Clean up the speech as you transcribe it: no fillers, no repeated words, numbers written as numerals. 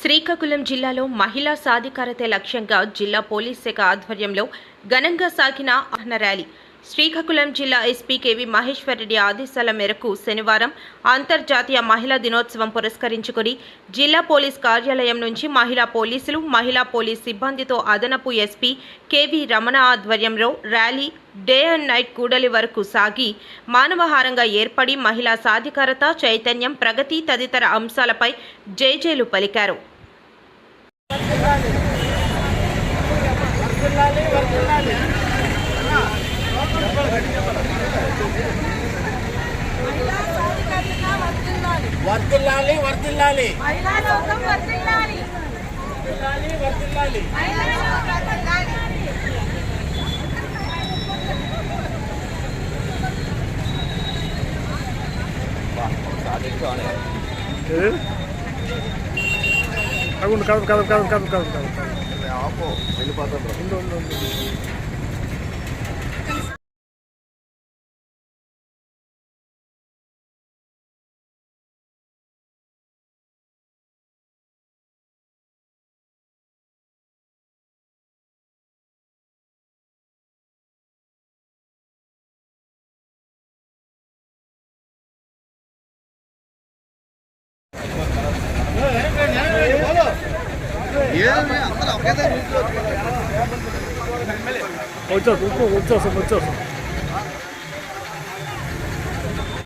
శ్రీకాకుళం జిల్లాలో మహిళా సాధికారతే లక్ష్యంగా జిల్లా పోలీస్ శాఖ ఆధ్వర్యంలో ఘనంగా సాగిన ఆహ్వాన ర్యాలీ. శ్రీకాకుళం జిల్లా ఎస్పీ కేవి మహేశ్వర్ రెడ్డి ఆదేశాల మేరకు శనివారం అంతర్జాతీయ మహిళా దినోత్సవం పురస్కరించుకుని జిల్లా పోలీస్ కార్యాలయం నుంచి మహిళా పోలీసులు, మహిళా పోలీస్ సిబ్బందితో అదనపు ఎస్పీ కేవి రమణ ఆధ్వర్యంలో ర్యాలీ డే అండ్ నైట్ కూడలి వరకు సాగి మానవహారంగా ఏర్పడి మహిళా సాధికారత, చైతన్యం, ప్రగతి తదితర అంశాలపై జైజేలు పలికారు. వర్ధిల్లాలి వర్ధిల్లాలి మహిళా లోకం వర్ధిల్లాలి వర్ధిల్లాలి వర్ధిల్లాలి మహిళా లోకం వర్ధిల్లాలి అవును కాదు కాదు కాదు కాదు కాదు కాదు ఆపో వెళ్ళిపోతాం. వచ్చేస్తాం వచ్చేస్తాం వచ్చేస్తాం